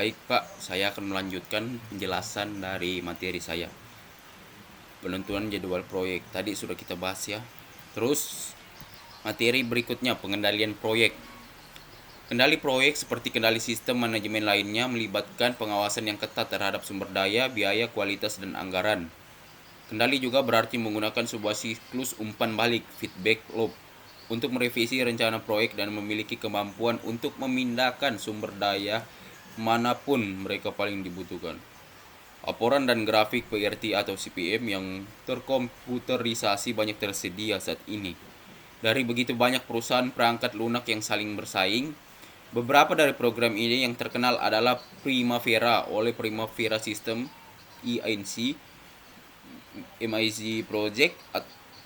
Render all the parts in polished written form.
Baik Pak, saya akan melanjutkan penjelasan dari materi saya. Penentuan jadwal proyek, tadi sudah kita bahas ya. Terus materi berikutnya, pengendalian proyek. Kendali proyek seperti kendali sistem manajemen lainnya melibatkan pengawasan yang ketat terhadap sumber daya, biaya, kualitas, dan anggaran. Kendali juga berarti menggunakan sebuah siklus umpan balik feedback loop untuk merevisi rencana proyek dan memiliki kemampuan untuk memindahkan sumber daya manapun mereka paling dibutuhkan. Laporan dan grafik PRT atau CPM yang terkomputerisasi banyak tersedia saat ini. Dari begitu banyak perusahaan perangkat lunak yang saling bersaing, beberapa dari program ini yang terkenal adalah Primavera oleh Primavera System, EINC, MIZ Project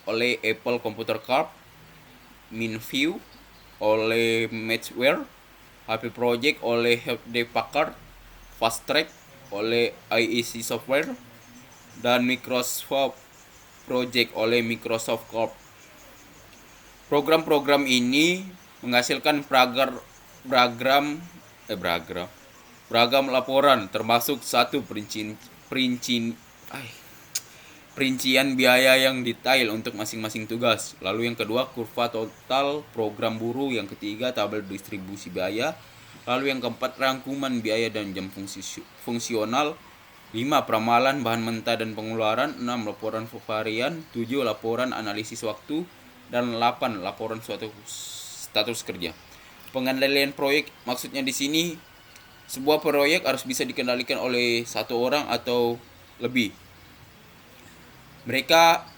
oleh Apple Computer Corp, MinView oleh Matchware, HP Project oleh Hewlett Packard, Fast Track oleh IEC Software, dan Microsoft Project oleh Microsoft Corp. Program-program ini menghasilkan beragam laporan, termasuk satu perincian biaya yang detail untuk masing-masing tugas. Lalu yang kedua, kurva total program buruh. Yang ketiga, tabel distribusi biaya. Lalu yang keempat, rangkuman biaya dan jam fungsional. 5. Peramalan bahan mentah dan pengeluaran. 6. Laporan varian. 7. Laporan analisis waktu. Dan 8. Laporan suatu status kerja. Pengendalian proyek maksudnya di sini sebuah proyek harus bisa dikendalikan oleh satu orang atau lebih. Mereka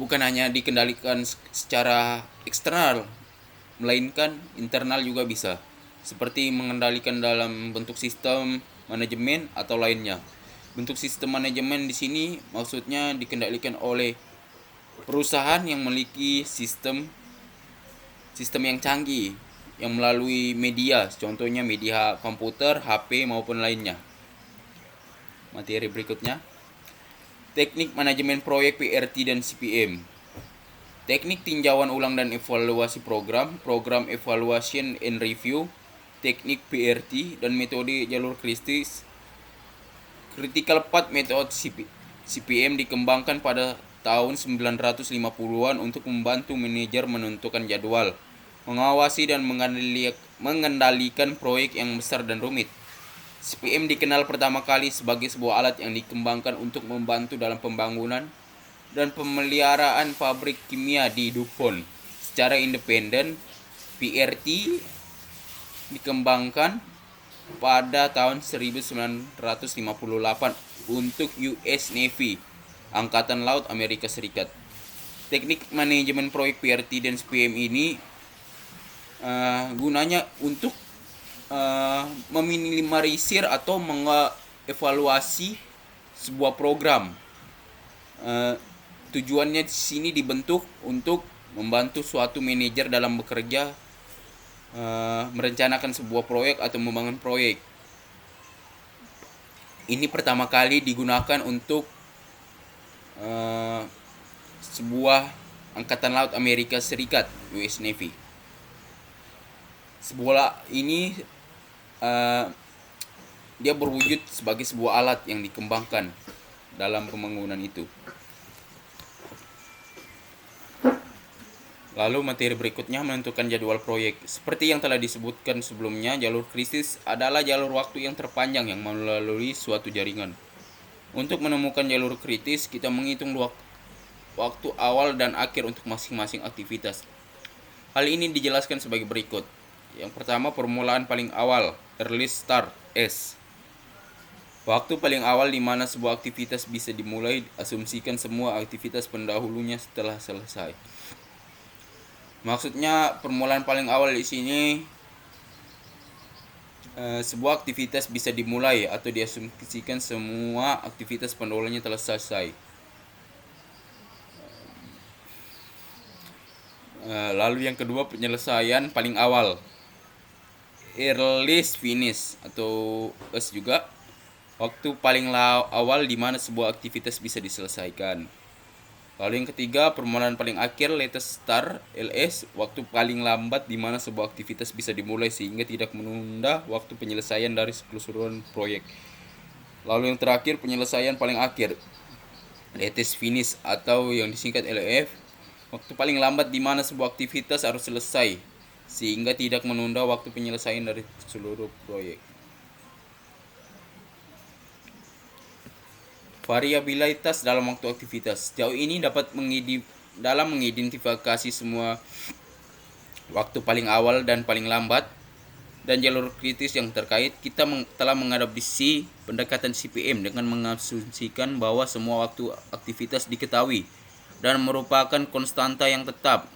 bukan hanya dikendalikan secara eksternal, melainkan internal juga bisa, seperti mengendalikan dalam bentuk sistem manajemen atau lainnya. Bentuk sistem manajemen di sini maksudnya dikendalikan oleh perusahaan yang memiliki sistem yang canggih yang melalui media, contohnya media komputer, HP maupun lainnya. Materi berikutnya, teknik manajemen proyek PRT dan CPM. Teknik tinjauan ulang dan evaluasi program, program evaluation and review, teknik PRT, dan metode jalur kritis. Critical Path Method CPM dikembangkan pada tahun 950-an untuk membantu manajer menentukan jadwal, mengawasi dan mengendalikan proyek yang besar dan rumit. CPM dikenal pertama kali sebagai sebuah alat yang dikembangkan untuk membantu dalam pembangunan dan pemeliharaan pabrik kimia di DuPont. Secara independen, PRT dikembangkan pada tahun 1958 untuk US Navy, Angkatan Laut Amerika Serikat. Teknik manajemen proyek PRT dan CPM ini gunanya untuk meminimalisir atau mengevaluasi sebuah program. Tujuannya di sini dibentuk untuk membantu suatu manajer dalam bekerja, merencanakan sebuah proyek atau membangun proyek. Ini pertama kali digunakan untuk sebuah Angkatan Laut Amerika Serikat, US Navy. Sebuah ini dia berwujud sebagai sebuah alat yang dikembangkan dalam pembangunan itu. Lalu materi berikutnya, menentukan jadwal proyek. Seperti yang telah disebutkan sebelumnya, jalur kritis adalah jalur waktu yang terpanjang yang melalui suatu jaringan. Untuk menemukan jalur kritis, kita menghitung waktu awal dan akhir untuk masing-masing aktivitas. Hal ini dijelaskan sebagai berikut. Yang pertama, permulaan paling awal, earliest start, S. Waktu paling awal di mana sebuah aktivitas bisa dimulai, asumsikan semua aktivitas pendahulunya setelah selesai. Maksudnya permulaan paling awal di sini sebuah aktivitas bisa dimulai atau diasumsikan semua aktivitas pendahulunya telah selesai. Lalu yang kedua, penyelesaian paling awal, earliest finish atau S juga, waktu paling awal di mana sebuah aktivitas bisa diselesaikan. Lalu yang ketiga, permohonan paling akhir latest start LS, waktu paling lambat di mana sebuah aktivitas bisa dimulai sehingga tidak menunda waktu penyelesaian dari keseluruhan proyek. Lalu yang terakhir, penyelesaian paling akhir latest finish atau yang disingkat LF, waktu paling lambat di mana sebuah aktivitas harus selesai sehingga tidak menunda waktu penyelesaian dari seluruh proyek. Variabilitas dalam waktu aktivitas. Sejauh ini dapat dalam mengidentifikasi semua waktu paling awal dan paling lambat dan jalur kritis yang terkait, kita telah mengadopsi pendekatan CPM dengan mengasumsikan bahwa semua waktu aktivitas diketahui dan merupakan konstanta yang tetap,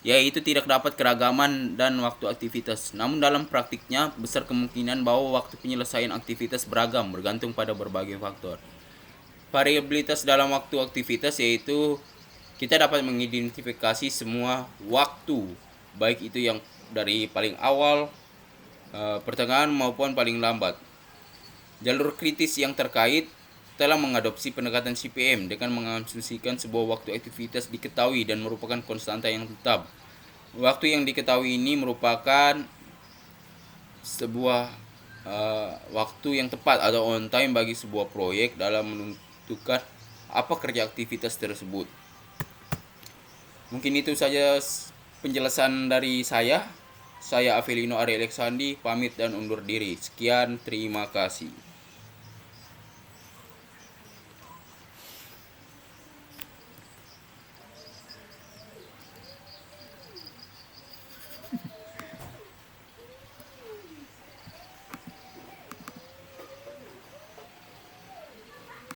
yaitu tidak dapat keragaman dan waktu aktivitas. Namun dalam praktiknya, besar kemungkinan bahwa waktu penyelesaian aktivitas beragam bergantung pada berbagai faktor. Variabilitas dalam waktu aktivitas yaitu kita dapat mengidentifikasi semua waktu, baik itu yang dari paling awal, pertengahan maupun paling lambat. Jalur kritis yang terkait telah mengadopsi pendekatan CPM dengan mengasumsikan sebuah waktu aktivitas diketahui dan merupakan konstanta yang tetap. Waktu yang diketahui ini merupakan sebuah waktu yang tepat atau on time bagi sebuah proyek dalam menentukan apa kerja aktivitas tersebut. Mungkin itu saja penjelasan dari saya. Saya Avelino Ari Alexandi, pamit dan undur diri. Sekian, terima kasih.